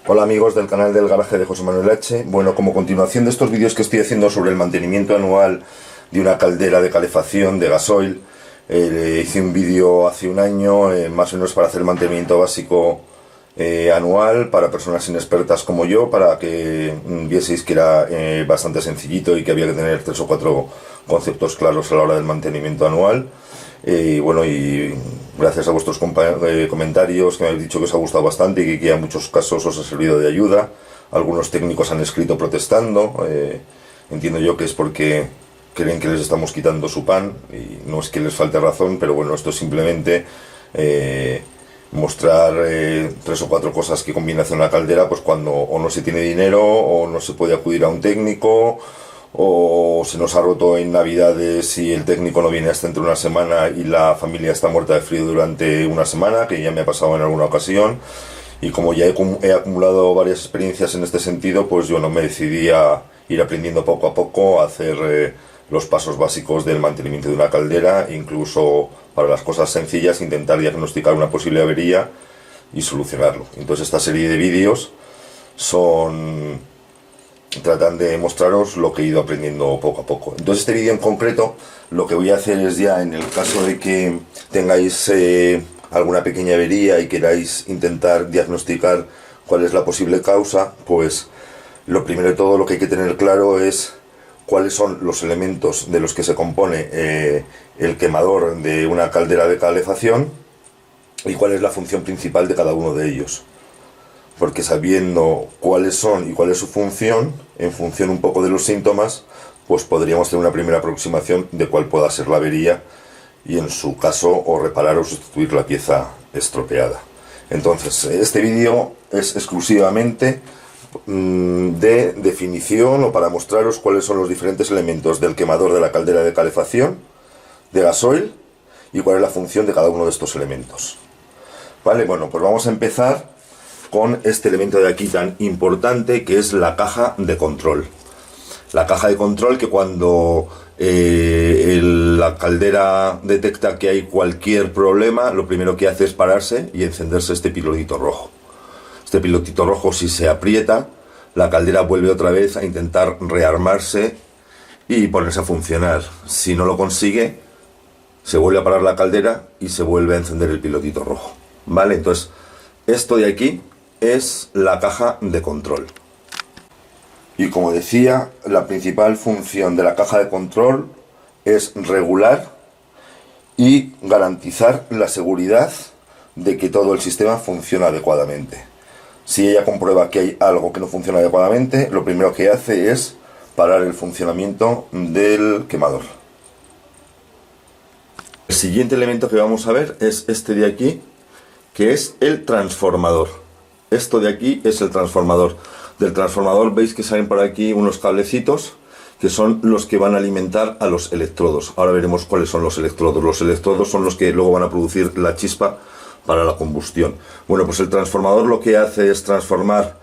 Hola amigos del canal del garaje de José Manuel H. Bueno, como continuación de estos vídeos que estoy haciendo sobre el mantenimiento anual de una caldera de calefacción de gasoil, hice un vídeo hace un año, más o menos para hacer el mantenimiento básico anual para personas inexpertas como yo, para que vieseis que era bastante sencillito y que había que tener 3 o 4 conceptos claros a la hora del mantenimiento anual. Bueno, y gracias a vuestros comentarios que me habéis dicho que os ha gustado bastante y que en muchos casos os ha servido de ayuda. Algunos técnicos han escrito protestando, entiendo yo que es porque creen que les estamos quitando su pan y no es que les falte razón, pero bueno, esto es simplemente mostrar 3 o 4 cosas que conviene hacer en una caldera, pues cuando o no se tiene dinero o no se puede acudir a un técnico, o se nos ha roto en Navidades y el técnico no viene hasta dentro de una semana y la familia está muerta de frío durante una semana, que ya me ha pasado en alguna ocasión. Y como ya he acumulado varias experiencias en este sentido, pues yo no me decidí a ir aprendiendo poco a poco a hacer los pasos básicos del mantenimiento de una caldera, incluso para las cosas sencillas intentar diagnosticar una posible avería y solucionarlo. Entonces esta serie de vídeos tratan de mostraros lo que he ido aprendiendo poco a poco. Entonces este vídeo en concreto lo que voy a hacer es, ya en el caso de que tengáis alguna pequeña avería y queráis intentar diagnosticar cuál es la posible causa, pues lo primero de todo lo que hay que tener claro es cuáles son los elementos de los que se compone el quemador de una caldera de calefacción y cuál es la función principal de cada uno de ellos. Porque sabiendo cuáles son y cuál es su función, en función un poco de los síntomas, pues podríamos tener una primera aproximación de cuál pueda ser la avería y en su caso o reparar o sustituir la pieza estropeada. Entonces este vídeo es exclusivamente de definición o para mostraros cuáles son los diferentes elementos del quemador de la caldera de calefacción de gasoil y cuál es la función de cada uno de estos elementos. Vale, bueno, pues vamos a empezar con este elemento de aquí tan importante, que es la caja de control. La caja de control que cuando la caldera detecta que hay cualquier problema, lo primero que hace es pararse y encenderse este pilotito rojo. Este pilotito rojo, si se aprieta, la caldera vuelve otra vez a intentar rearmarse y ponerse a funcionar. Si no lo consigue, se vuelve a parar la caldera y se vuelve a encender el pilotito rojo. ¿Vale? Entonces, esto de aquí es la caja de control. Y como decía, la principal función de la caja de control es regular y garantizar la seguridad de que todo el sistema funciona adecuadamente. Si ella comprueba que hay algo que no funciona adecuadamente, lo primero que hace es parar el funcionamiento del quemador. El siguiente elemento que vamos a ver es este de aquí, que es el transformador. Esto de aquí es el transformador. Del transformador veis que salen por aquí unos cablecitos que son los que van a alimentar a los electrodos. Ahora veremos cuáles son los electrodos. Los electrodos son los que luego van a producir la chispa para la combustión. Bueno, pues el transformador lo que hace es transformar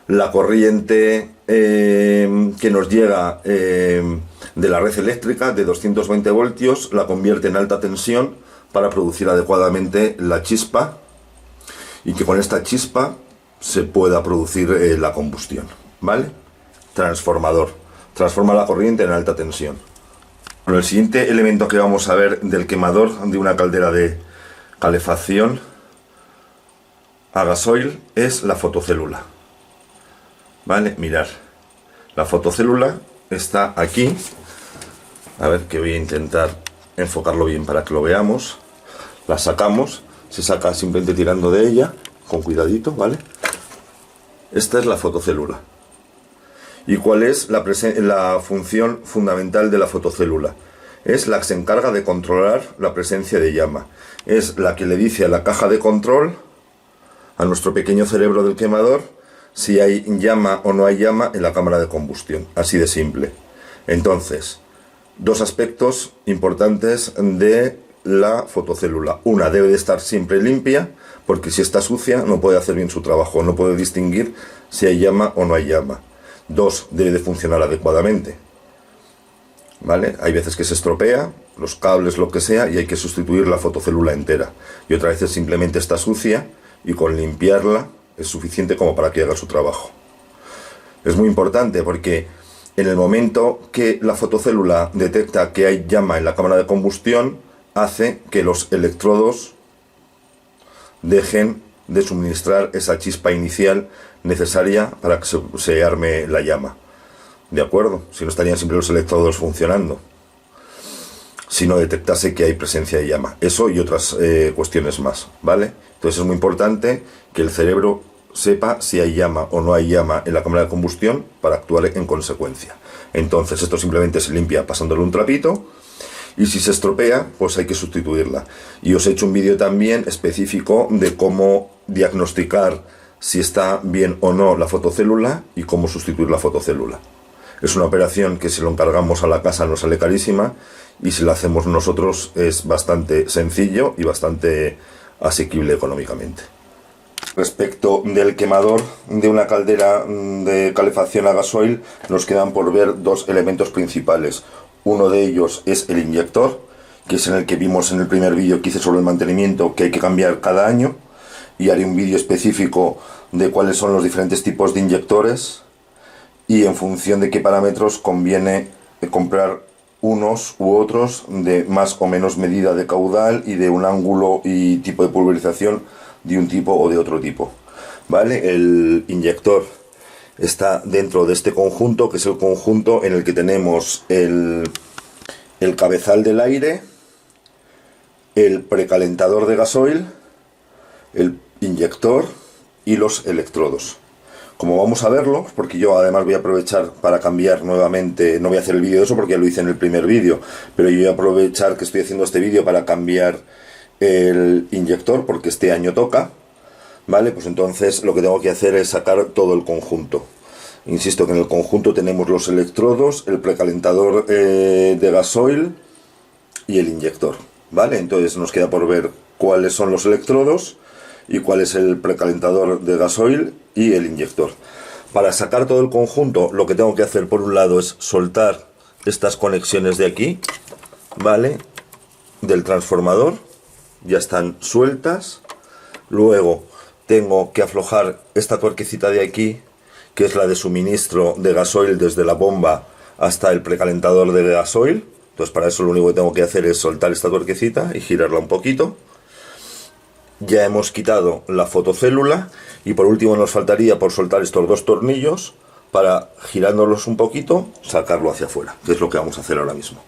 la corriente que nos llega de la red eléctrica de 220 voltios, la convierte en alta tensión para producir adecuadamente la chispa y que con esta chispa se pueda producir la combustión. ¿Vale? Transformador. Transforma la corriente en alta tensión. Bueno, el siguiente elemento que vamos a ver del quemador de una caldera de calefacción a gasoil es la fotocélula. ¿Vale? Mirad. La fotocélula está aquí. A ver, que voy a intentar enfocarlo bien para que lo veamos. La sacamos. Se saca simplemente tirando de ella, con cuidadito, ¿vale? Esta es la fotocélula. ¿Y cuál es la función fundamental de la fotocélula? Es la que se encarga de controlar la presencia de llama. Es la que le dice a la caja de control, a nuestro pequeño cerebro del quemador, si hay llama o no hay llama en la cámara de combustión. Así de simple. Entonces, dos aspectos importantes de la fotocélula. Una, debe de estar siempre limpia, porque si está sucia no puede hacer bien su trabajo, no puede distinguir si hay llama o no hay llama. Dos, debe de funcionar adecuadamente. ¿Vale? Hay veces que se estropea, los cables, lo que sea, y hay que sustituir la fotocélula entera. Y otra vez simplemente está sucia y con limpiarla es suficiente como para que haga su trabajo. Es muy importante porque en el momento que la fotocélula detecta que hay llama en la cámara de combustión, hace que los electrodos dejen de suministrar esa chispa inicial necesaria para que se arme la llama. ¿De acuerdo? Si no estarían siempre los electrodos funcionando, si no detectase que hay presencia de llama. Eso y otras cuestiones más, ¿vale? Entonces es muy importante que el cerebro sepa si hay llama o no hay llama en la cámara de combustión para actuar en consecuencia. Entonces esto simplemente se limpia pasándole un trapito, y si se estropea, pues hay que sustituirla. Y os he hecho un vídeo también específico de cómo diagnosticar si está bien o no la fotocélula y cómo sustituir la fotocélula. Es una operación que si lo encargamos a la casa nos sale carísima, y si la hacemos nosotros es bastante sencillo y bastante asequible económicamente. Respecto del quemador de una caldera de calefacción a gasoil, nos quedan por ver dos elementos principales. Uno de ellos es el inyector, que es en el que vimos en el primer vídeo que hice sobre el mantenimiento, que hay que cambiar cada año, y haré un vídeo específico de cuáles son los diferentes tipos de inyectores y en función de qué parámetros conviene comprar unos u otros de más o menos medida de caudal y de un ángulo y tipo de pulverización de un tipo o de otro tipo. ¿Vale? El inyector está dentro de este conjunto, que es el conjunto en el que tenemos el cabezal del aire, el precalentador de gasoil, el inyector y los electrodos. Como vamos a verlo, porque yo además voy a aprovechar para cambiar nuevamente, no voy a hacer el vídeo de eso porque ya lo hice en el primer vídeo, pero yo voy a aprovechar que estoy haciendo este vídeo para cambiar el inyector porque este año toca, ¿vale? Pues entonces lo que tengo que hacer es sacar todo el conjunto. Insisto que en el conjunto tenemos los electrodos, el precalentador de gasoil y el inyector, ¿vale? Entonces nos queda por ver cuáles son los electrodos y cuál es el precalentador de gasoil y el inyector. Para sacar todo el conjunto, lo que tengo que hacer por un lado es soltar estas conexiones de aquí, ¿vale? Del transformador, ya están sueltas. Luego tengo que aflojar esta tuerquecita de aquí, que es la de suministro de gasoil desde la bomba hasta el precalentador de gasoil. Entonces para eso lo único que tengo que hacer es soltar esta tuerquecita y girarla un poquito. Ya hemos quitado la fotocélula y por último nos faltaría por soltar estos dos tornillos para, girándolos un poquito, sacarlo hacia afuera, que es lo que vamos a hacer ahora mismo.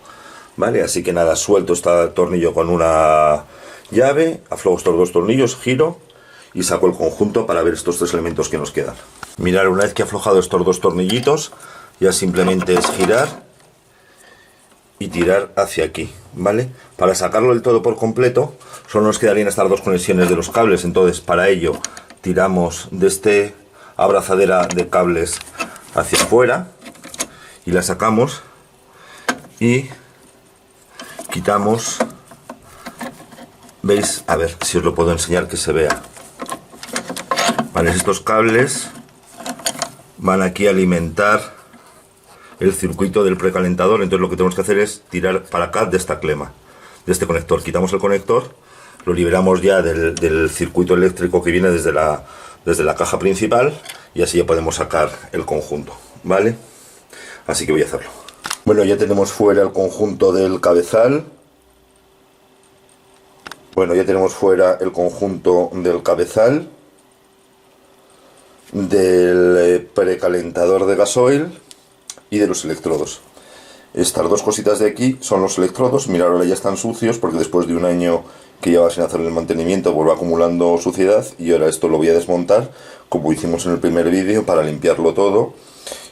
¿Vale? Así que nada, suelto este tornillo con una llave, aflojo estos dos tornillos, giro y saco el conjunto para ver estos tres elementos que nos quedan. Mirad, una vez que he aflojado estos dos tornillitos, ya simplemente es girar y tirar hacia aquí, ¿vale? Para sacarlo del todo por completo, solo nos quedarían estas dos conexiones de los cables. Entonces para ello tiramos de esta abrazadera de cables hacia afuera y la sacamos y quitamos. ¿Veis? A ver si os lo puedo enseñar que se vea. Vale, estos cables van aquí a alimentar el circuito del precalentador. Entonces lo que tenemos que hacer es tirar para acá de esta clema, de este conector. Quitamos el conector, lo liberamos ya del circuito eléctrico que viene desde la caja principal, y así ya podemos sacar el conjunto, ¿vale? Así que voy a hacerlo. Bueno, ya tenemos fuera el conjunto del cabezal. Bueno, ya tenemos fuera el conjunto del cabezal, del precalentador de gasoil y de los electrodos. Estas dos cositas de aquí son los electrodos. Mirad, ahora ya están sucios porque después de un año que lleva sin hacer el mantenimiento vuelve acumulando suciedad, y ahora esto lo voy a desmontar como hicimos en el primer vídeo para limpiarlo todo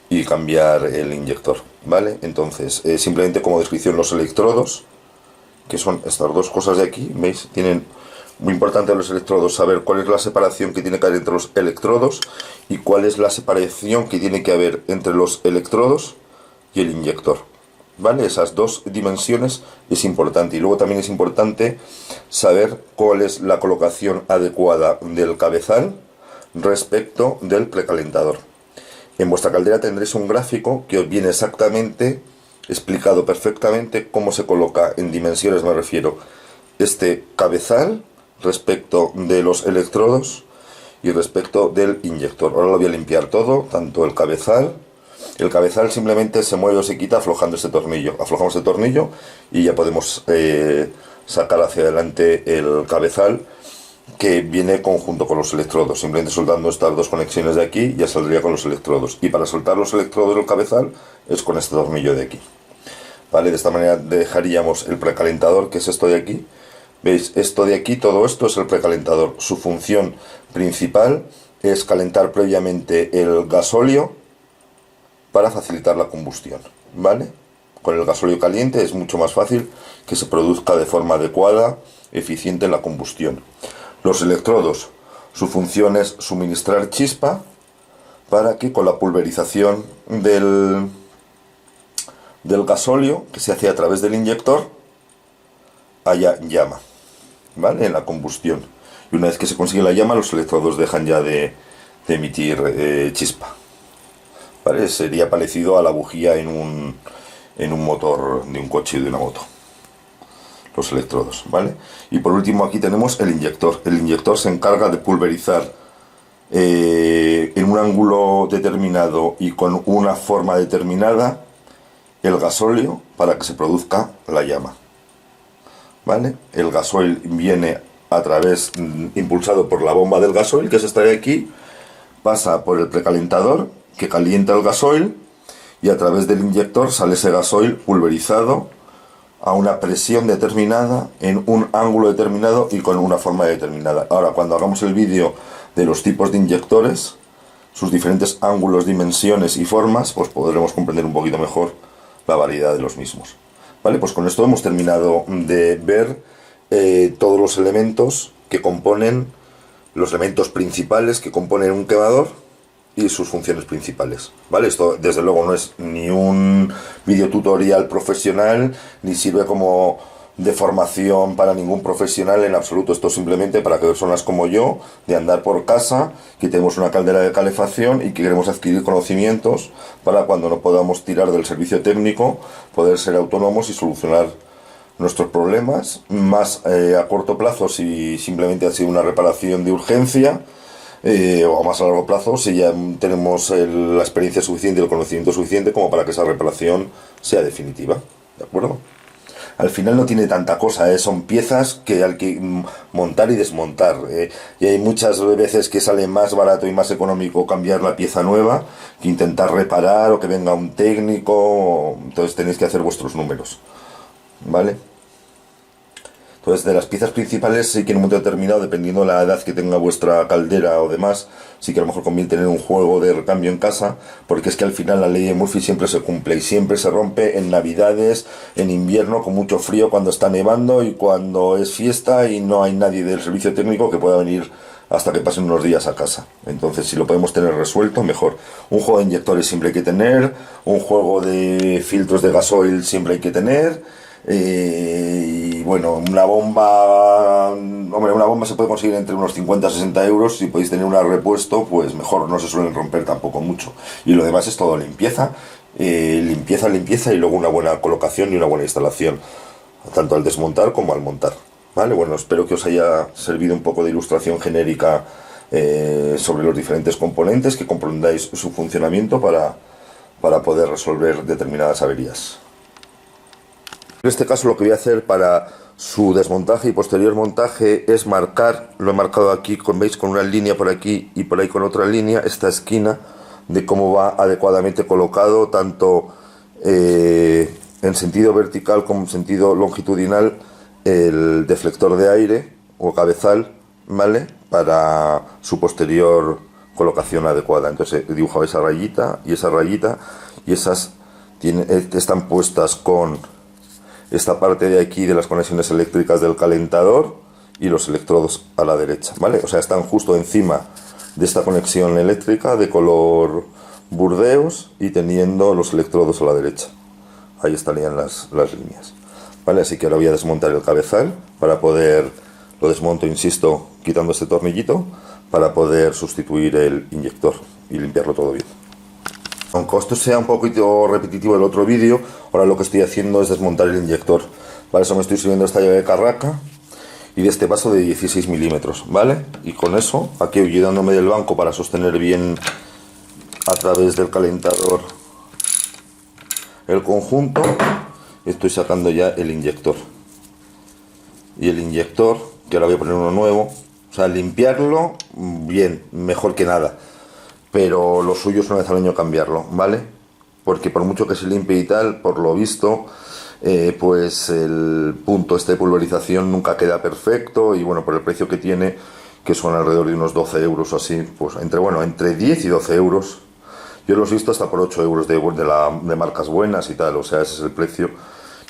y cambiar el inyector, ¿vale? Entonces simplemente como descripción, los electrodos, que son estas dos cosas de aquí, ¿veis? Tienen, muy importante a los electrodos, saber cuál es la separación que tiene que haber entre los electrodos y cuál es la separación que tiene que haber entre los electrodos y el inyector, ¿vale? Esas dos dimensiones es importante. Y luego también es importante saber cuál es la colocación adecuada del cabezal respecto del precalentador. En vuestra caldera tendréis un gráfico que os viene exactamente explicado perfectamente cómo se coloca en dimensiones, me refiero, este cabezal respecto de los electrodos y respecto del inyector. Ahora lo voy a limpiar todo, tanto el cabezal. El cabezal simplemente se mueve o se quita aflojando este tornillo. Aflojamos el tornillo y ya podemos sacar hacia adelante el cabezal, que viene conjunto con los electrodos. Simplemente soltando estas dos conexiones de aquí ya saldría con los electrodos. Y para soltar los electrodos del cabezal es con este tornillo de aquí. ¿Vale? De esta manera dejaríamos el precalentador, que es esto de aquí. ¿Veis? Esto de aquí, todo esto es el precalentador. Su función principal es calentar previamente el gasóleo para facilitar la combustión, ¿vale? Con el gasóleo caliente es mucho más fácil que se produzca de forma adecuada, eficiente en la combustión. Los electrodos, su función es suministrar chispa para que con la pulverización del gasóleo, que se hace a través del inyector, haya llama, ¿vale? En la combustión. Y una vez que se consigue la llama, los electrodos dejan ya de emitir chispa. ¿Vale? Sería parecido a la bujía en un motor de un coche y de una moto. Los electrodos, ¿vale? Y por último aquí tenemos el inyector. El inyector se encarga de pulverizar en un ángulo determinado y con una forma determinada el gasóleo para que se produzca la llama, ¿vale? El gasoil viene a través, impulsado por la bomba del gasoil, que es esta de aquí, pasa por el precalentador, que calienta el gasoil, y a través del inyector sale ese gasoil pulverizado a una presión determinada, en un ángulo determinado y con una forma determinada. Ahora, cuando hagamos el vídeo de los tipos de inyectores, sus diferentes ángulos, dimensiones y formas, pues podremos comprender un poquito mejor la variedad de los mismos. Vale, pues con esto hemos terminado de ver todos los elementos que componen, los elementos principales que componen un quemador y sus funciones principales, ¿vale? Esto desde luego no es ni un video tutorial profesional, ni sirve como de formación para ningún profesional en absoluto. Esto es simplemente para que personas como yo, de andar por casa, que tenemos una caldera de calefacción y que queremos adquirir conocimientos para cuando no podamos tirar del servicio técnico, poder ser autónomos y solucionar nuestros problemas, más a corto plazo si simplemente ha sido una reparación de urgencia, o a más a largo plazo si ya tenemos la experiencia suficiente y el conocimiento suficiente como para que esa reparación sea definitiva, ¿de acuerdo? Al final no tiene tanta cosa, son piezas que hay que montar y desmontar, y hay muchas veces que sale más barato y más económico cambiar la pieza nueva que intentar reparar o que venga un técnico. Entonces tenéis que hacer vuestros números, ¿vale? Entonces, de las piezas principales sí que en un momento determinado, dependiendo de la edad que tenga vuestra caldera o demás, sí que a lo mejor conviene tener un juego de recambio en casa, porque es que al final la ley de Murphy siempre se cumple y siempre se rompe en navidades, en invierno, con mucho frío, cuando está nevando y cuando es fiesta y no hay nadie del servicio técnico que pueda venir hasta que pasen unos días a casa. Entonces, si lo podemos tener resuelto, mejor. Un juego de inyectores siempre hay que tener, un juego de filtros de gasoil siempre hay que tener. Y bueno, una bomba, hombre, una bomba se puede conseguir entre unos 50 a 60 euros. Si podéis tener una repuesto, pues mejor, no se suelen romper tampoco mucho. Y lo demás es todo limpieza, limpieza y luego una buena colocación y una buena instalación, tanto al desmontar como al montar. Vale, bueno, espero que os haya servido un poco de ilustración genérica sobre los diferentes componentes, que comprendáis su funcionamiento para poder resolver determinadas averías. En este caso lo que voy a hacer para su desmontaje y posterior montaje es marcar, lo he marcado aquí, veis, con una línea por aquí y por ahí con otra línea, esta esquina de cómo va adecuadamente colocado, tanto en sentido vertical como en sentido longitudinal, el deflector de aire o cabezal, ¿vale? Para su posterior colocación adecuada. Entonces he dibujado esa rayita y esas están puestas con esta parte de aquí de las conexiones eléctricas del calentador y los electrodos a la derecha, ¿vale? O sea, están justo encima de esta conexión eléctrica de color burdeos y teniendo los electrodos a la derecha. Ahí estarían las líneas, ¿vale? Así que ahora voy a desmontar el cabezal para poder, lo desmonto, insisto, quitando este tornillito para poder sustituir el inyector y limpiarlo todo bien. Aunque esto sea un poquito repetitivo del otro vídeo, ahora lo que estoy haciendo es desmontar el inyector. Para eso me estoy sirviendo esta llave de carraca y de este vaso de 16 milímetros, ¿vale? Y con eso, aquí ayudándome del banco para sostener bien a través del calentador el conjunto, estoy sacando ya el inyector. Y el inyector, que ahora voy a poner uno nuevo, o sea, limpiarlo, bien, mejor que nada. Pero lo suyo es una vez al año cambiarlo, ¿vale? Porque por mucho que se limpie y tal, por lo visto, pues el punto este de pulverización nunca queda perfecto. Y bueno, por el precio que tiene, que son alrededor de unos 12 euros o así, pues entre 10 y 12 euros. Yo los he visto hasta por 8 euros de marcas buenas y tal, o sea, ese es el precio.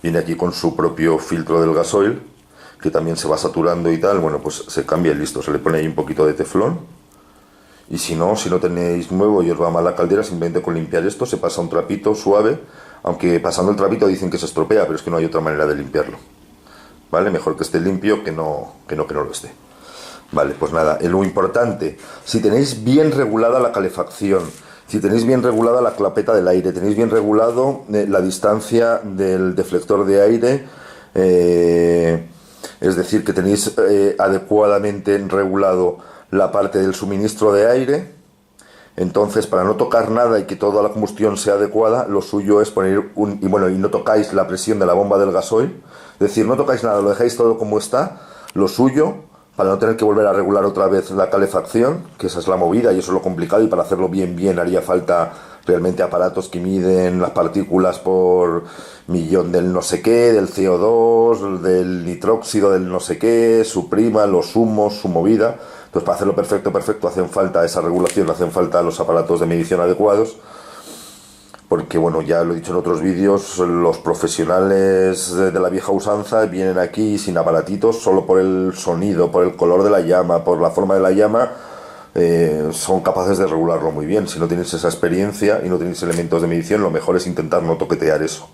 Viene aquí con su propio filtro del gasoil, que también se va saturando y tal. Bueno, pues se cambia y listo, se le pone ahí un poquito de teflón. Y si no tenéis nuevo y os va mal la caldera, simplemente con limpiar esto se pasa un trapito suave, aunque pasando el trapito dicen que se estropea, pero es que no hay otra manera de limpiarlo. ¿Vale? Mejor que esté limpio que no lo esté. Vale, pues nada, lo importante, si tenéis bien regulada la calefacción, si tenéis bien regulada la clapeta del aire, tenéis bien regulado la distancia del deflector de aire, es decir, que tenéis adecuadamente regulado la parte del suministro de aire, entonces para no tocar nada y que toda la combustión sea adecuada, lo suyo es poner y no tocáis la presión de la bomba del gasoil, es decir, no tocáis nada, lo dejáis todo como está, lo suyo, para no tener que volver a regular otra vez la calefacción, que esa es la movida y eso es lo complicado, y para hacerlo bien haría falta realmente aparatos que miden las partículas por millón del no sé qué, del CO2, del nitróxido del no sé qué, su prima, los humos, su movida. Entonces para hacerlo perfecto hacen falta esa regulación, hacen falta los aparatos de medición adecuados. Porque bueno, ya lo he dicho en otros vídeos, los profesionales de la vieja usanza vienen aquí sin aparatitos, solo por el sonido, por el color de la llama, por la forma de la llama, son capaces de regularlo muy bien. Si no tenéis esa experiencia y no tenéis elementos de medición, lo mejor es intentar no toquetear eso.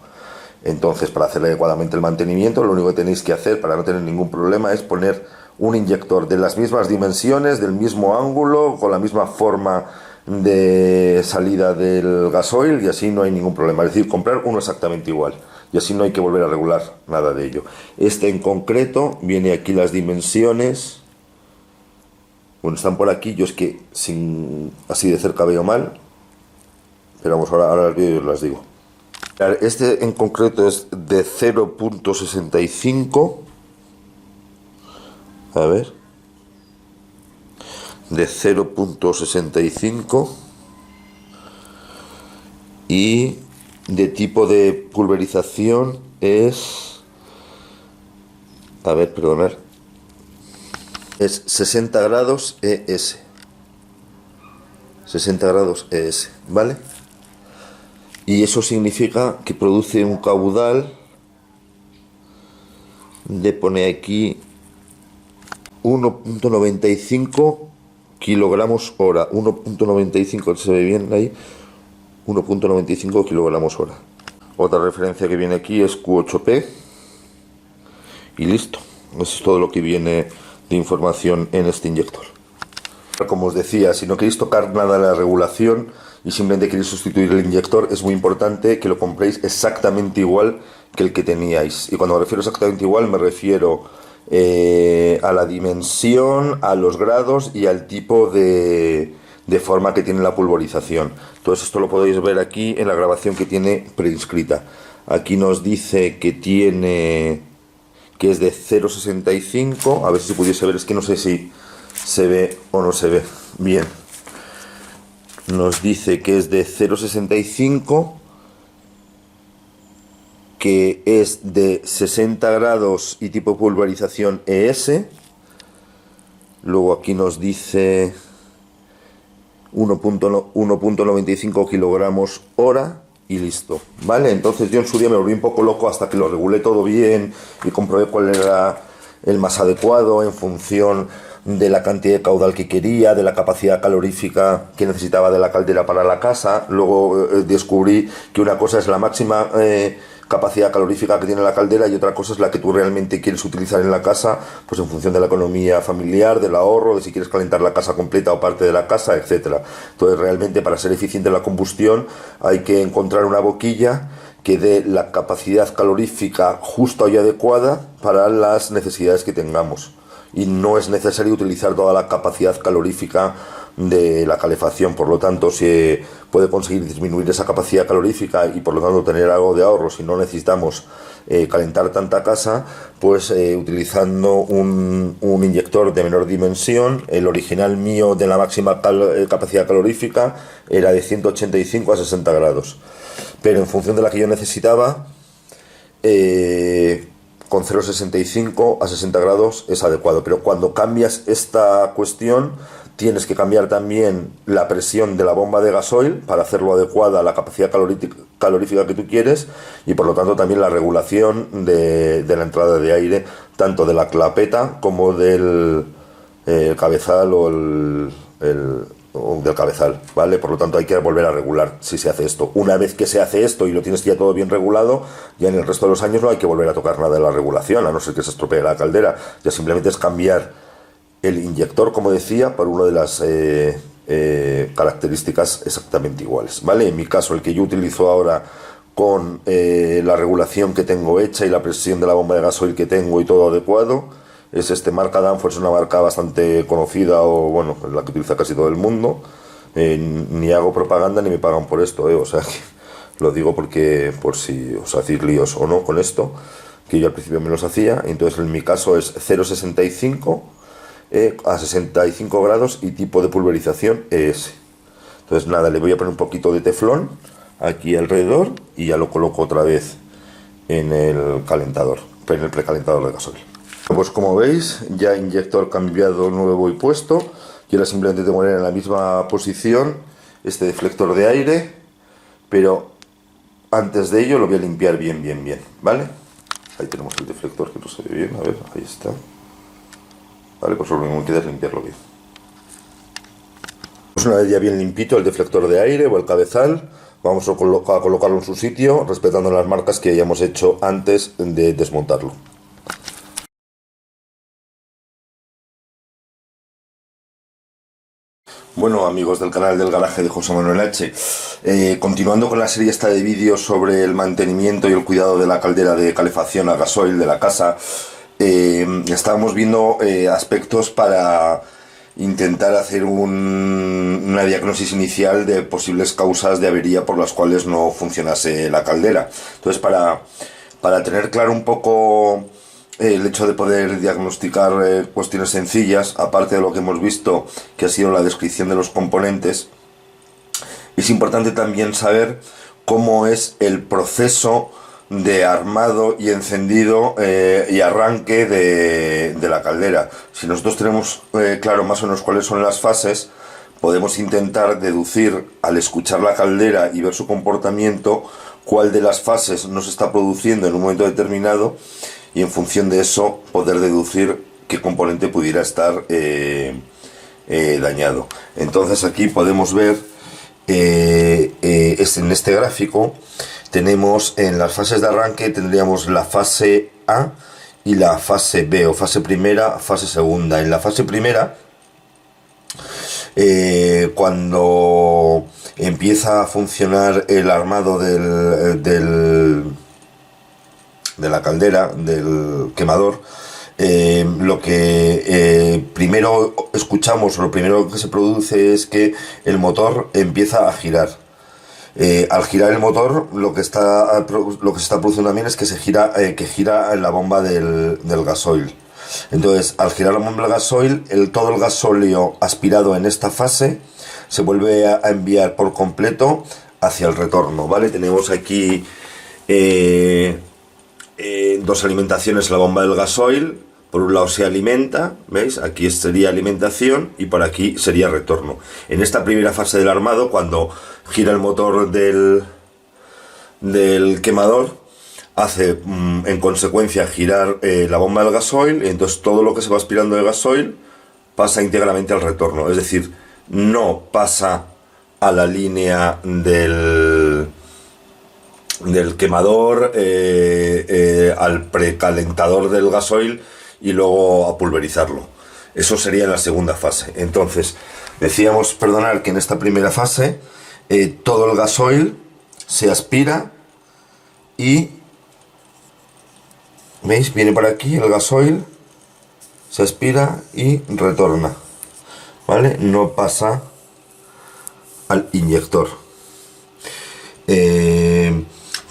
Entonces, para hacer adecuadamente el mantenimiento, lo único que tenéis que hacer para no tener ningún problema es poner un inyector de las mismas dimensiones, del mismo ángulo, con la misma forma de salida del gasoil, y así no hay ningún problema. Es decir, comprar uno exactamente igual y así no hay que volver a regular nada de ello. Este en concreto, viene aquí las dimensiones, bueno, están por aquí, yo es que así de cerca veo mal, pero vamos, ahora las vídeos las digo. Este en concreto es de 0.65, a ver, de 0.65, y de tipo de pulverización es, a ver, perdonad, es 60 grados ES, 60 grados ES, ¿vale? Y eso significa que produce un caudal de, pone aquí, 1.95 kilogramos hora, 1.95, se ve bien ahí, 1.95 kilogramos hora. Otra referencia que viene aquí es Q8P y listo. Eso es todo lo que viene de información en este inyector. Como os decía, si no queréis tocar nada de la regulación y simplemente queréis sustituir el inyector, es muy importante que lo compréis exactamente igual que el que teníais. Y cuando me refiero exactamente igual, me refiero a la dimensión, a los grados y al tipo de forma que tiene la pulverización. Entonces esto lo podéis ver aquí en la grabación que tiene preinscrita. Aquí nos dice que es de 0.65, a ver si se pudiese ver, es que no sé si se ve o no se ve bien. Nos dice que es de 0.65, que es de 60 grados y tipo pulverización ES. Luego aquí nos dice 1.95 kilogramos hora y listo, ¿vale? Entonces yo en su día me volví un poco loco hasta que lo regulé todo bien y comprobé cuál era el más adecuado en función de la cantidad de caudal que quería, de la capacidad calorífica que necesitaba de la caldera para la casa. Luego descubrí que una cosa es la máxima capacidad calorífica que tiene la caldera y otra cosa es la que tú realmente quieres utilizar en la casa, pues en función de la economía familiar, del ahorro, de si quieres calentar la casa completa o parte de la casa, etcétera. Entonces realmente para ser eficiente en la combustión hay que encontrar una boquilla que dé la capacidad calorífica justa y adecuada para las necesidades que tengamos. y no es necesario utilizar toda la capacidad calorífica de la calefacción. Por lo tanto, se puede conseguir disminuir esa capacidad calorífica y por lo tanto tener algo de ahorro si no necesitamos calentar tanta casa, pues utilizando un inyector de menor dimensión. El original mío de la máxima capacidad calorífica era de 185 a 60 grados, pero en función de la que yo necesitaba, con 0,65 a 60 grados es adecuado. Pero cuando cambias esta cuestión, tienes que cambiar también la presión de la bomba de gasoil para hacerlo adecuada a la capacidad calorífica que tú quieres, y por lo tanto también la regulación de la entrada de aire, tanto de la clapeta como del cabezal o del cabezal, ¿vale? Por lo tanto hay que volver a regular si se hace esto. Una vez que se hace esto y lo tienes ya todo bien regulado, ya en el resto de los años no hay que volver a tocar nada de la regulación, a no ser que se estropee la caldera. Ya simplemente es cambiar el inyector, como decía, por una de las características exactamente iguales, ¿vale? En mi caso, el que yo utilizo ahora con la regulación que tengo hecha y la presión de la bomba de gasoil que tengo y todo adecuado, es este marca Danfoss. Es una marca bastante conocida, o bueno, la que utiliza casi todo el mundo. Ni hago propaganda ni me pagan por esto, o sea que lo digo porque por si os hacéis líos o no con esto, que yo al principio me los hacía. Entonces en mi caso es 0,65 a 65 grados y tipo de pulverización ES. Entonces nada, le voy a poner un poquito de teflón aquí alrededor y ya lo coloco otra vez en el calentador, en el precalentador de gasoil. Pues como veis, ya inyector cambiado, nuevo y puesto, y ahora simplemente tengo que poner en la misma posición este deflector de aire, pero antes de ello lo voy a limpiar bien, ¿vale? Ahí tenemos el deflector, que no se ve bien, a ver, ahí está. Vale, pues solo me queda es limpiarlo bien. Pues una vez ya bien limpito el deflector de aire o el cabezal, vamos a colocarlo en su sitio, respetando las marcas que hayamos hecho antes de desmontarlo. Bueno, amigos del canal del garaje de José Manuel H, continuando con la serie esta de vídeos sobre el mantenimiento y el cuidado de la caldera de calefacción a gasoil de la casa, estábamos viendo aspectos para intentar hacer una diagnosis inicial de posibles causas de avería por las cuales no funcionase la caldera. Entonces, para tener claro un poco el hecho de poder diagnosticar cuestiones sencillas, aparte de lo que hemos visto, que ha sido la descripción de los componentes, es importante también saber cómo es el proceso de armado y encendido y arranque de la caldera. Si nosotros tenemos claro más o menos cuáles son las fases, podemos intentar deducir, al escuchar la caldera y ver su comportamiento, cuál de las fases nos está produciendo en un momento determinado, y en función de eso poder deducir qué componente pudiera estar dañado. Entonces aquí podemos ver en este gráfico, tenemos en las fases de arranque, tendríamos la fase A y la fase B, o fase primera, fase segunda. En la fase primera, cuando empieza a funcionar el armado de la caldera, del quemador, lo que primero escuchamos, o lo primero que se produce, es que el motor empieza a girar. Al girar el motor, lo que se está produciendo también es que gira la bomba del gasoil. Entonces, al girar la bomba del gasoil, todo el gasóleo aspirado en esta fase se vuelve a enviar por completo hacia el retorno, ¿vale? Tenemos aquí dos alimentaciones a la bomba del gasoil. Por un lado se alimenta, ¿veis? Aquí sería alimentación y por aquí sería retorno. En esta primera fase del armado, cuando gira el motor del quemador, hace en consecuencia girar la bomba del gasoil, y entonces todo lo que se va aspirando de gasoil pasa íntegramente al retorno. Es decir, no pasa a la línea del quemador, al precalentador del gasoil y luego a pulverizarlo. Eso sería en la segunda fase. Entonces, decíamos, perdonar, que en esta primera fase todo el gasoil se aspira y, ¿veis? Viene por aquí el gasoil se aspira y retorna, ¿vale? No pasa al inyector.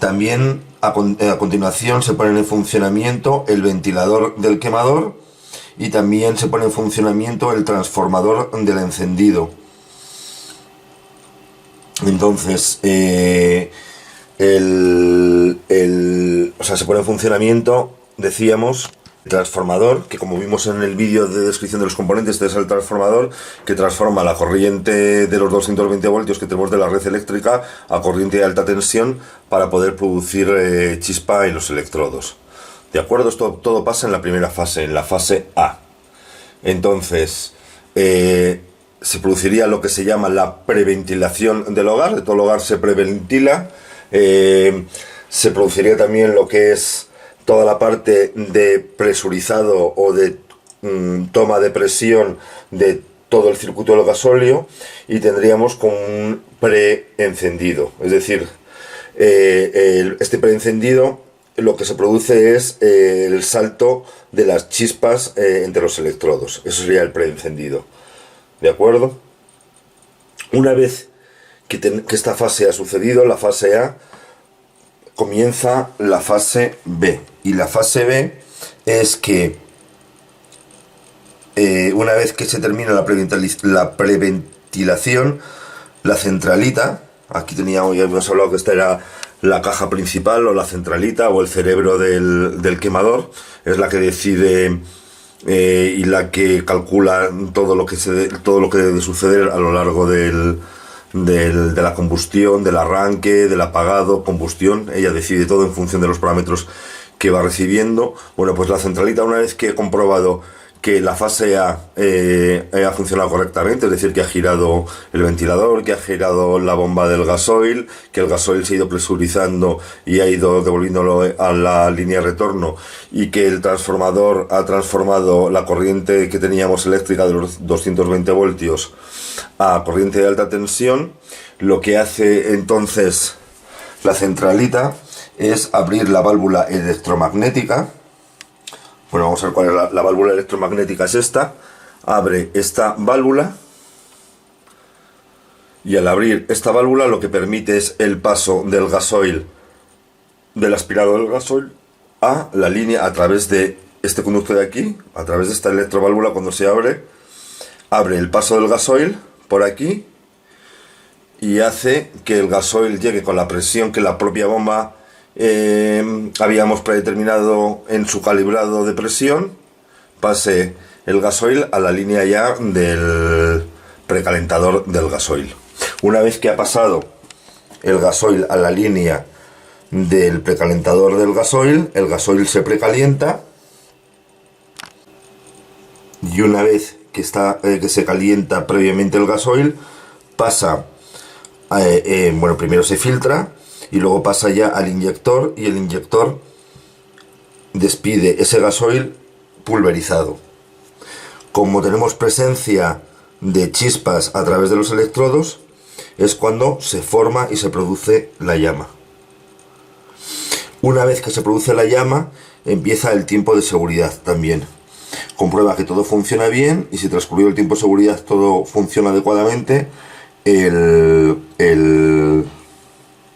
También a continuación se pone en funcionamiento el ventilador del quemador y también se pone en funcionamiento el transformador del encendido. Entonces, se pone en funcionamiento, decíamos, el transformador, que como vimos en el vídeo de descripción de los componentes, este es el transformador que transforma la corriente de los 220 voltios que tenemos de la red eléctrica a corriente de alta tensión para poder producir chispa en los electrodos. ¿De acuerdo? Esto todo pasa en la primera fase, en la fase A. Entonces, se produciría lo que se llama la preventilación del hogar. De todo el hogar se preventila. Se produciría también lo que es toda la parte de presurizado o de toma de presión de todo el circuito del gasóleo, y tendríamos como un preencendido. Es decir, este preencendido, lo que se produce es el salto de las chispas entre los electrodos. Eso sería el preencendido. ¿De acuerdo? Una vez que esta fase ha sucedido, la fase A, comienza la fase B. Y la fase B es que una vez que se termina la preventilación, la centralita, aquí ya hemos hablado que esta era la caja principal o la centralita o el cerebro del quemador, es la que decide y la que calcula todo lo que debe suceder a lo largo de la combustión, del arranque, del apagado, combustión. Ella decide todo en función de los parámetros que va recibiendo. Bueno, pues la centralita, una vez que he comprobado que la fase A ha funcionado correctamente, es decir, que ha girado el ventilador, que ha girado la bomba del gasoil, que el gasoil se ha ido presurizando y ha ido devolviéndolo a la línea de retorno, y que el transformador ha transformado la corriente que teníamos eléctrica de los 220 voltios a corriente de alta tensión, lo que hace entonces la centralita es abrir la válvula electromagnética. Bueno, vamos a ver cuál es la válvula electromagnética. Es esta. Abre esta válvula, y al abrir esta válvula lo que permite es el paso del gasoil, del aspirado del gasoil, a la línea a través de este conducto de aquí, a través de esta electroválvula. Cuando se abre el paso del gasoil por aquí y hace que el gasoil llegue con la presión que la propia bomba habíamos predeterminado en su calibrado de presión. Pase el gasoil a la línea ya del precalentador del gasoil. Una vez que ha pasado el gasoil a la línea del precalentador del gasoil, el gasoil se precalienta, y una vez que se calienta previamente el gasoil, pasa primero se filtra y luego pasa ya al inyector, y el inyector despide ese gasoil pulverizado. Como tenemos presencia de chispas a través de los electrodos, es cuando se forma y se produce la llama. Una vez que se produce la llama, empieza el tiempo de seguridad también. Comprueba que todo funciona bien, y si transcurrido el tiempo de seguridad todo funciona adecuadamente, el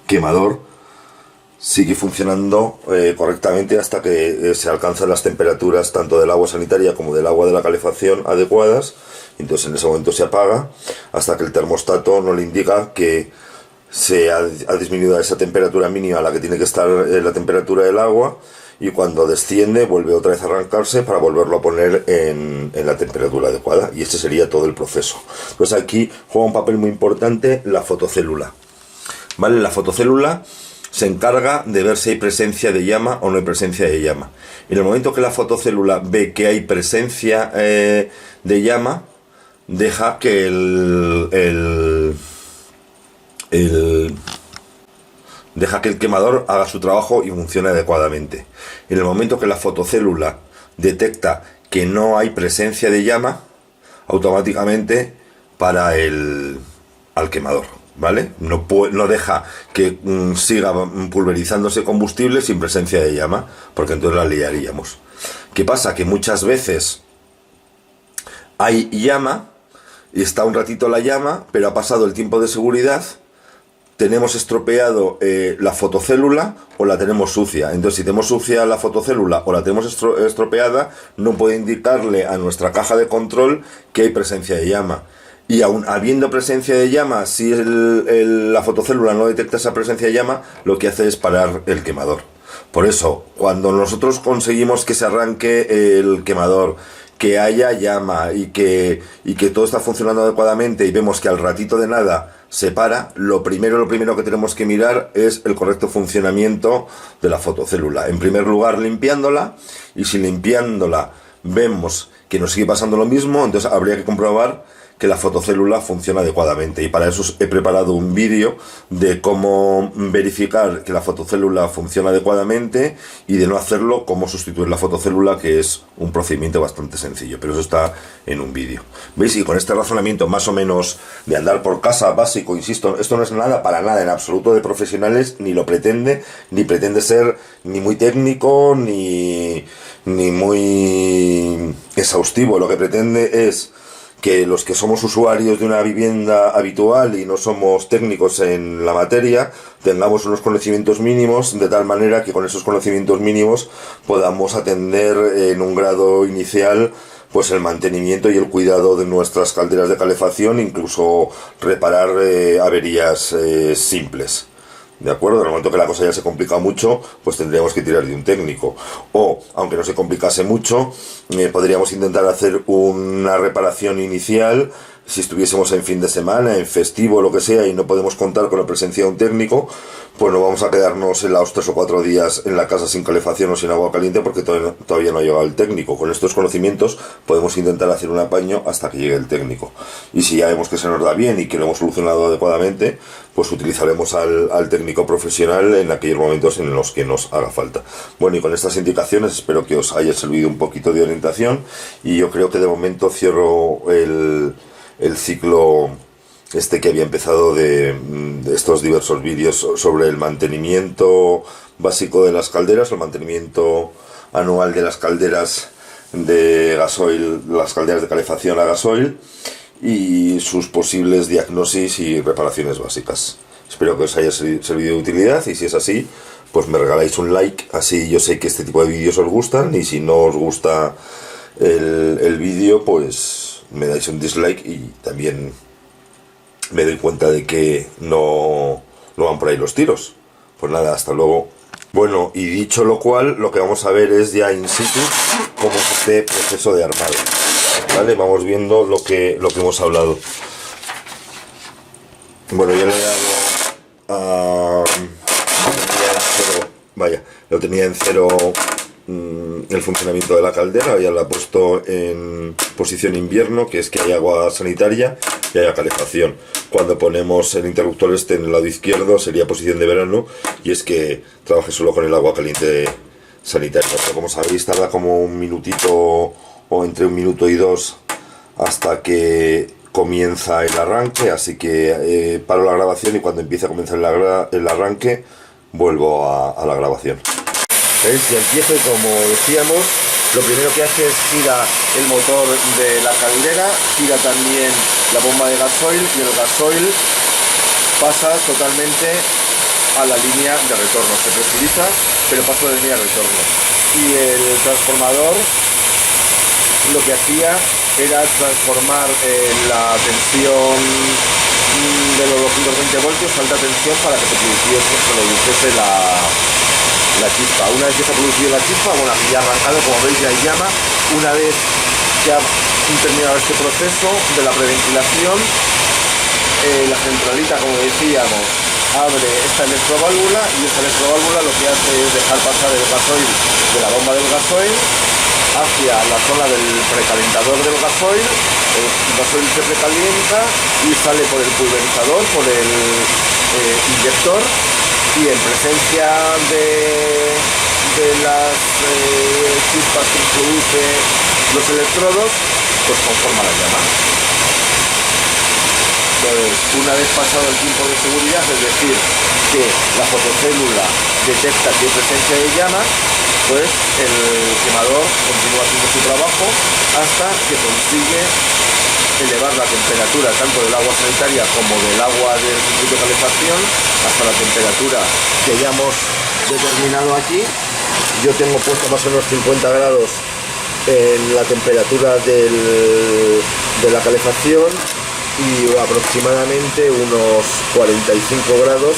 quemador sigue funcionando correctamente hasta que se alcanzan las temperaturas tanto del agua sanitaria como del agua de la calefacción adecuadas. Entonces en ese momento se apaga hasta que el termostato no le indica que se ha disminuido a esa temperatura mínima a la que tiene que estar la temperatura del agua, y cuando desciende vuelve otra vez a arrancarse para volverlo a poner en la temperatura adecuada, y este sería todo el proceso. Pues aquí juega un papel muy importante la fotocélula, ¿vale? La fotocélula se encarga de ver si hay presencia de llama o no hay presencia de llama. En el momento que la fotocélula ve que hay presencia de llama, deja que deja que el quemador haga su trabajo y funcione adecuadamente. En el momento que la fotocélula detecta que no hay presencia de llama, automáticamente para al quemador, ¿vale? No deja que siga pulverizándose combustible sin presencia de llama, porque entonces la liaríamos. ¿Qué pasa? Que muchas veces hay llama, y está un ratito la llama, pero ha pasado el tiempo de seguridad, tenemos estropeado la fotocélula o la tenemos sucia. Entonces, si tenemos sucia la fotocélula o la tenemos estropeada, no puede indicarle a nuestra caja de control que hay presencia de llama. Y aun habiendo presencia de llama, si la fotocélula no detecta esa presencia de llama, lo que hace es parar el quemador. Por eso, cuando nosotros conseguimos que se arranque el quemador, que haya llama y que todo está funcionando adecuadamente y vemos que al ratito de nada se para, lo primero que tenemos que mirar es el correcto funcionamiento de la fotocélula. En primer lugar, limpiándola, y si limpiándola vemos que nos sigue pasando lo mismo, entonces habría que comprobar que la fotocélula funciona adecuadamente, y para eso he preparado un vídeo de cómo verificar que la fotocélula funciona adecuadamente, y de no hacerlo, cómo sustituir la fotocélula, que es un procedimiento bastante sencillo, pero eso está en un vídeo. ¿Veis? Y con este razonamiento más o menos de andar por casa básico, insisto, esto no es nada para nada en absoluto de profesionales, ni lo pretende, ni pretende ser ni muy técnico ni muy exhaustivo. Lo que pretende es que los que somos usuarios de una vivienda habitual y no somos técnicos en la materia, tengamos unos conocimientos mínimos, de tal manera que con esos conocimientos mínimos podamos atender en un grado inicial pues el mantenimiento y el cuidado de nuestras calderas de calefacción, incluso reparar averías simples. ¿De acuerdo? En el momento que la cosa ya se complica mucho, pues tendríamos que tirar de un técnico. O, aunque no se complicase mucho, podríamos intentar hacer una reparación inicial. Si estuviésemos en fin de semana, en festivo, lo que sea, y no podemos contar con la presencia de un técnico, pues no vamos a quedarnos en los 3 o 4 días en la casa sin calefacción o sin agua caliente, porque todavía no ha llegado el técnico. Con estos conocimientos podemos intentar hacer un apaño hasta que llegue el técnico. Y si ya vemos que se nos da bien y que lo hemos solucionado adecuadamente, pues utilizaremos al técnico profesional en aquellos momentos en los que nos haga falta. Bueno, y con estas indicaciones espero que os haya servido un poquito de orientación, y yo creo que de momento cierro el ciclo que había empezado de estos diversos vídeos sobre el mantenimiento básico de las calderas, el mantenimiento anual de las calderas de gasoil, las calderas de calefacción a gasoil, y sus posibles diagnosis y reparaciones básicas. Espero que os haya servido de utilidad, y si es así, pues me regaláis un like, así yo sé que este tipo de vídeos os gustan, y si no os gusta el vídeo, pues me dais un dislike, y también me doy cuenta de que no van por ahí los tiros. Pues nada, hasta luego. Bueno, y dicho lo cual, lo que vamos a ver es ya in situ cómo es este proceso de armado. Vale, vamos viendo lo que hemos hablado. Bueno, ya le he dado a... lo tenía en cero el funcionamiento de la caldera. Ya la he puesto en posición invierno, que es que hay agua sanitaria y haya calefacción. Cuando ponemos el interruptor en el lado izquierdo sería posición de verano, y es que trabaje solo con el agua caliente sanitaria. Pero como sabéis, tarda como un minutito o entre 1 minuto y 2 hasta que comienza el arranque, así que paro la grabación, y cuando empiece a comenzar el arranque vuelvo a la grabación. ¿Veis? Ya empiezo, y como decíamos, lo primero que hace es gira el motor de la caldera, gira también la bomba de gasoil, y el gasoil pasa totalmente a la línea de retorno. Se presuriza, pero pasa a la línea de retorno. Y el transformador lo que hacía era transformar la tensión de los 220 voltios a alta tensión para que se produjese la chispa. Una vez que se ha producido la chispa, bueno, aquí ya ha arrancado, como veis ya hay llama. Una vez que ha terminado este proceso de la preventilación, la centralita, como decíamos, abre esta electroválvula, y esta electroválvula lo que hace es dejar pasar el gasoil de la bomba del gasoil hacia la zona del precalentador del gasoil. El gasoil se precalienta y sale por el pulverizador, por el inyector, y en presencia de las chispas que produce los electrodos, pues conforma la llama. Entonces, una vez pasado el tiempo de seguridad, es decir, que la fotocélula detecta que hay presencia de llama, pues el quemador continúa haciendo su trabajo hasta que consigue elevar la temperatura tanto del agua sanitaria como del agua del circuito de calefacción hasta la temperatura que ya hemos determinado aquí. Yo tengo puesto más o menos 50 grados en la temperatura de la calefacción y aproximadamente unos 45 grados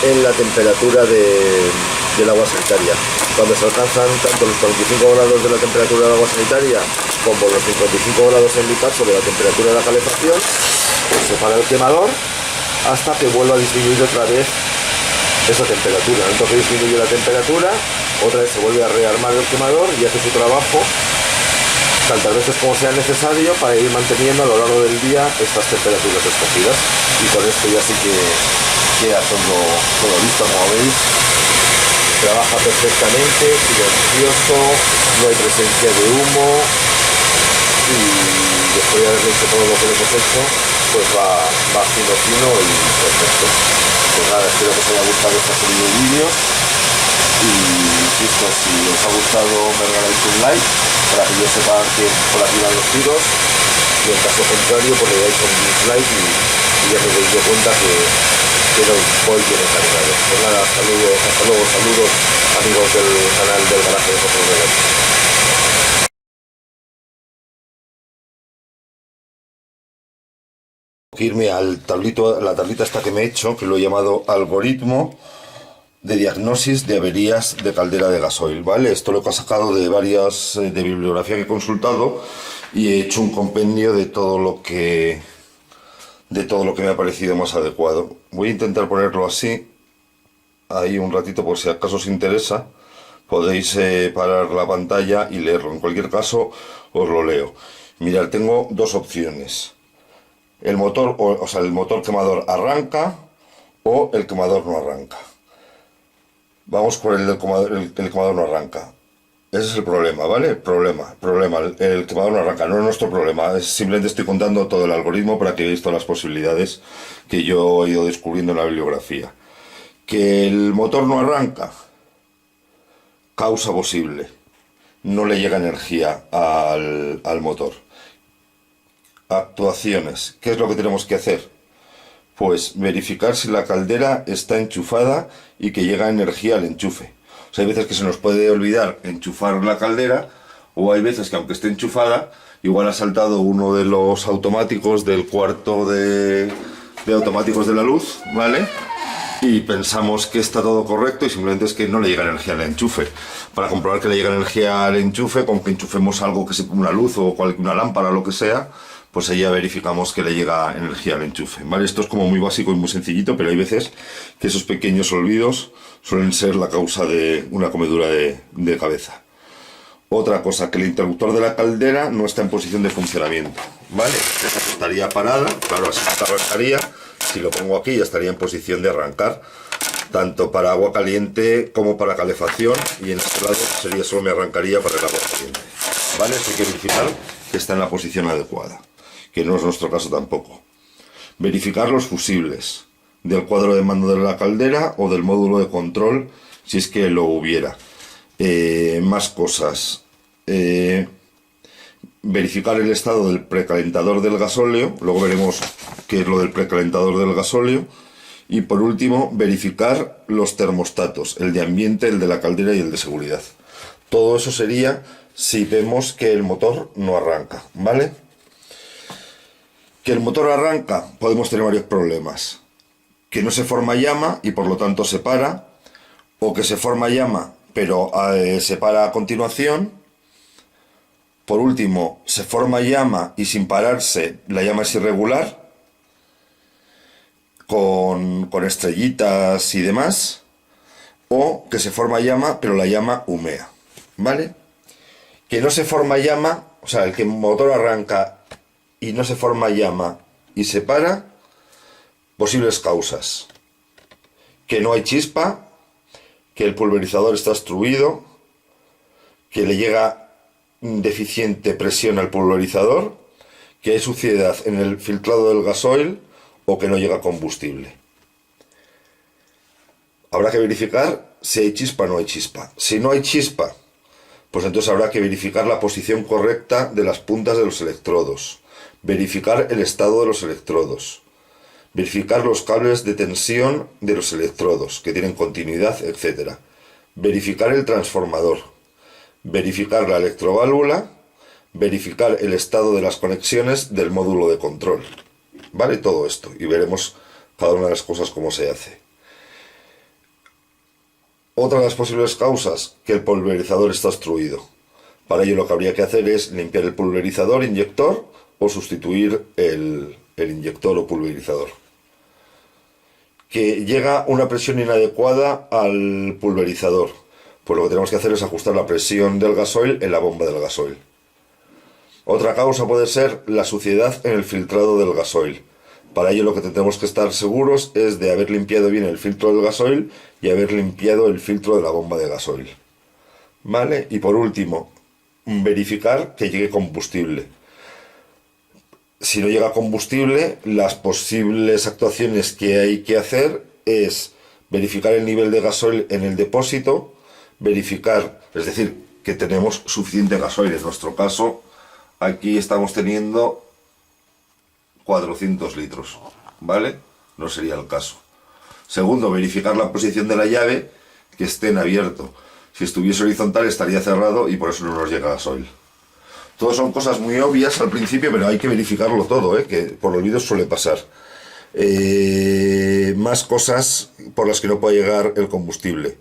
en la temperatura del agua sanitaria. Cuando se alcanzan tanto los 45 grados de la temperatura del agua sanitaria como los 55 grados en mi caso de la temperatura de la calefacción, pues se para el quemador hasta que vuelva a disminuir otra vez esa temperatura. Entonces disminuye la temperatura, otra vez se vuelve a rearmar el quemador y hace su trabajo tantas veces como sea necesario para ir manteniendo a lo largo del día estas temperaturas escogidas. Y con esto ya sí que queda todo listo, como veis. Trabaja perfectamente, silencioso, no hay presencia de humo y después de haberle hecho todo lo que le hemos hecho, pues va fino y perfecto. Pues nada, espero que os haya gustado esta serie de vídeos y insisto, si os ha gustado me regaláis un like para que yo sepa que por aquí van los tiros y en caso contrario pues le dais un dislike y ya me doy yo cuenta que no voy bien encargado. Pues nada, hasta luego, saludos amigos del canal del garaje de José Manuel. Irme al tablito, la tablita esta que me he hecho, que lo he llamado algoritmo de diagnosis de averías de caldera de gasoil, ¿vale? Esto lo he sacado de varias de bibliografía que he consultado y he hecho un compendio de todo lo que me ha parecido más adecuado. Voy a intentar ponerlo así ahí un ratito por si acaso os interesa. Podéis parar la pantalla y leerlo. En cualquier caso os lo leo. Mirad, tengo dos opciones. El motor, o sea, el motor quemador arranca o el quemador no arranca. Vamos por el quemador no arranca. Ese es el problema, ¿vale? Problema. El quemador no arranca, no es nuestro problema. Simplemente estoy contando todo el algoritmo para que veáis todas las posibilidades que yo he ido descubriendo en la bibliografía. Que el motor no arranca, causa posible. No le llega energía al motor. Actuaciones. ¿Qué es lo que tenemos que hacer? Pues verificar si la caldera está enchufada y que llega energía al enchufe. O sea, hay veces que se nos puede olvidar enchufar la caldera, o hay veces que aunque esté enchufada, igual ha saltado uno de los automáticos del cuarto de automáticos de la luz, ¿vale? Y pensamos que está todo correcto y simplemente es que no le llega energía al enchufe. Para comprobar que le llega energía al enchufe, con que enchufemos algo que sea una luz o una lámpara o lo que sea, pues ahí ya verificamos que le llega energía al enchufe, ¿vale? Esto es como muy básico y muy sencillito, pero hay veces que esos pequeños olvidos suelen ser la causa de una comedura de cabeza. Otra cosa, que el interruptor de la caldera no está en posición de funcionamiento, ¿vale? Estaría parada, claro, así se arrancaría. Si lo pongo aquí ya estaría en posición de arrancar, tanto para agua caliente como para calefacción, y en este lado sería solo me arrancaría para el agua caliente, ¿vale? Eso hay que verificar que está en la posición adecuada, que no es nuestro caso tampoco. Verificar los fusibles del cuadro de mando de la caldera o del módulo de control, si es que lo hubiera. Más cosas. Verificar el estado del precalentador del gasóleo, luego veremos qué es lo del precalentador del gasóleo. Y por último, verificar los termostatos, el de ambiente, el de la caldera y el de seguridad. Todo eso sería si vemos que el motor no arranca, ¿vale? Que el motor arranca, podemos tener varios problemas. Que no se forma llama y por lo tanto se para, o que se forma llama pero se para a continuación. Por último, se forma llama y sin pararse la llama es irregular, con estrellitas y demás, o que se forma llama pero la llama humea, ¿vale? Que no se forma llama, o sea, el que el motor arranca y no se forma llama y se para, posibles causas: que no hay chispa, que el pulverizador está obstruido, que le llega deficiente presión al pulverizador, que hay suciedad en el filtrado del gasoil o que no llega combustible. Habrá que verificar si hay chispa o no hay chispa. Si no hay chispa, Pues entonces habrá que verificar la posición correcta de las puntas de los electrodos, verificar el estado de los electrodos, verificar los cables de tensión de los electrodos, que tienen continuidad, etc. Verificar el transformador, verificar la electroválvula, verificar el estado de las conexiones del módulo de control. ¿Vale? Todo esto. Y veremos cada una de las cosas cómo se hace. Otra de las posibles causas, que el pulverizador está obstruido. Para ello lo que habría que hacer es limpiar el pulverizador inyector o sustituir el inyector o pulverizador. Que llega una presión inadecuada al pulverizador. Pues lo que tenemos que hacer es ajustar la presión del gasoil en la bomba del gasoil. Otra causa puede ser la suciedad en el filtrado del gasoil. Para ello lo que tendremos que estar seguros es de haber limpiado bien el filtro del gasoil y haber limpiado el filtro de la bomba de gasoil. ¿Vale? Y por último, verificar que llegue combustible. Si no llega combustible, las posibles actuaciones que hay que hacer es verificar el nivel de gasoil en el depósito, verificar, es decir, que tenemos suficiente gasoil. En nuestro caso, aquí estamos teniendo 400 litros, ¿vale? No sería el caso. Segundo, verificar la posición de la llave, que esté en abierto. Si estuviese horizontal estaría cerrado y por eso no nos llega gasoil. Todo son cosas muy obvias al principio, pero hay que verificarlo todo, que por olvido suele pasar. Más cosas por las que no puede llegar el combustible.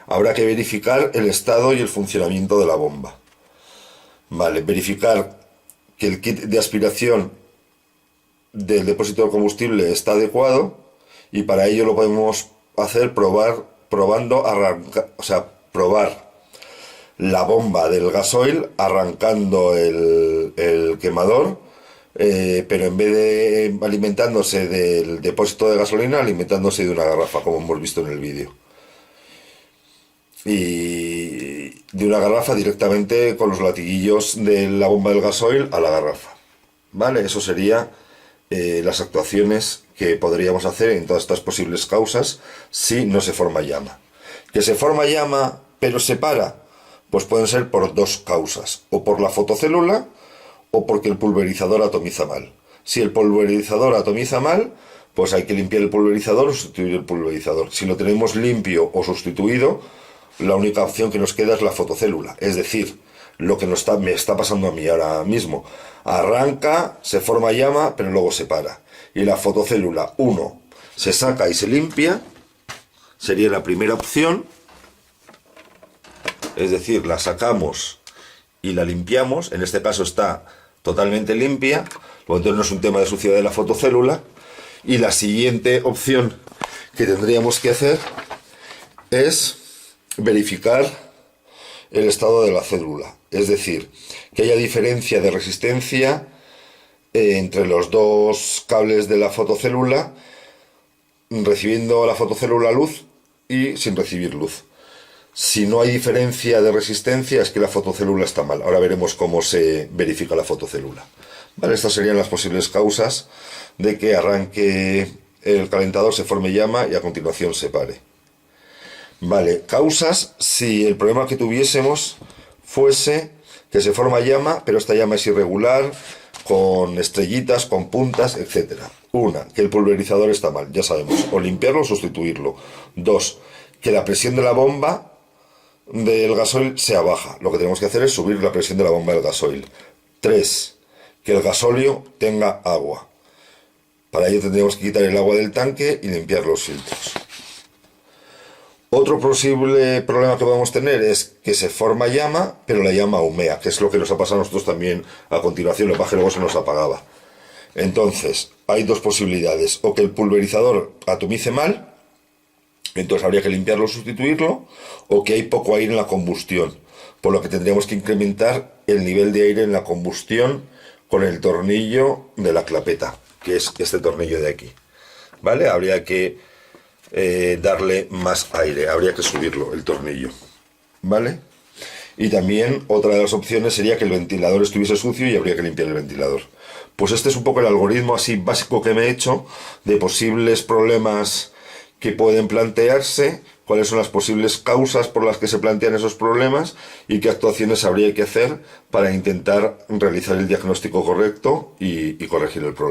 Habrá que verificar el estado y el funcionamiento de la bomba. Vale, verificar que el kit de aspiración del depósito de combustible está adecuado, y para ello lo podemos hacer probar la bomba del gasoil arrancando el quemador, pero en vez de alimentándose del depósito de gasolina, alimentándose de una garrafa, como hemos visto en el vídeo. Y de una garrafa directamente con los latiguillos de la bomba del gasoil a la garrafa. ¿Vale? Eso sería las actuaciones que podríamos hacer en todas estas posibles causas si no se forma llama. Que se forma llama pero se para, pues pueden ser por dos causas, o por la fotocélula o porque el pulverizador atomiza mal. Si el pulverizador atomiza mal, pues hay que limpiar el pulverizador o sustituir el pulverizador. Si lo tenemos limpio o sustituido, la única opción que nos queda es la fotocélula, es decir, lo que me está pasando a mí ahora mismo. Arranca, se forma llama, pero luego se para. Y la fotocélula, se saca y se limpia, sería la primera opción. Es decir, la sacamos y la limpiamos. En este caso está totalmente limpia, por lo tanto no es un tema de suciedad de la fotocélula. Y la siguiente opción que tendríamos que hacer es verificar el estado de la célula, es decir, que haya diferencia de resistencia entre los dos cables de la fotocélula, recibiendo la fotocélula luz y sin recibir luz. Si no hay diferencia de resistencia, es que la fotocélula está mal. Ahora veremos cómo se verifica la fotocélula. Vale, estas serían las posibles causas de que arranque el calentador, se forme llama y a continuación se pare. Vale, causas si el problema que tuviésemos fuese que se forma llama, pero esta llama es irregular, con estrellitas, con puntas, etc. Una, que el pulverizador está mal, ya sabemos, o limpiarlo o sustituirlo. Dos, que la presión de la bomba del gasoil sea baja. Lo que tenemos que hacer es subir la presión de la bomba del gasoil. Tres, que el gasóleo tenga agua. Para ello tendríamos que quitar el agua del tanque y limpiar los filtros. Otro posible problema que podemos tener es que se forma llama, pero la llama humea, que es lo que nos ha pasado a nosotros también a continuación, lo que pasa que luego se nos apagaba. Entonces, hay dos posibilidades: o que el pulverizador atomice mal, entonces habría que limpiarlo o sustituirlo, o que hay poco aire en la combustión, por lo que tendríamos que incrementar el nivel de aire en la combustión con el tornillo de la clapeta, que es este tornillo de aquí. ¿Vale? Habría que darle más aire, habría que subirlo, el tornillo. ¿Vale? Y también otra de las opciones sería que el ventilador estuviese sucio y habría que limpiar el ventilador. Pues este es un poco el algoritmo así básico que me he hecho de posibles problemas que pueden plantearse cuáles son las posibles causas por las que se plantean esos problemas y qué actuaciones habría que hacer para intentar realizar el diagnóstico correcto y corregir el problema.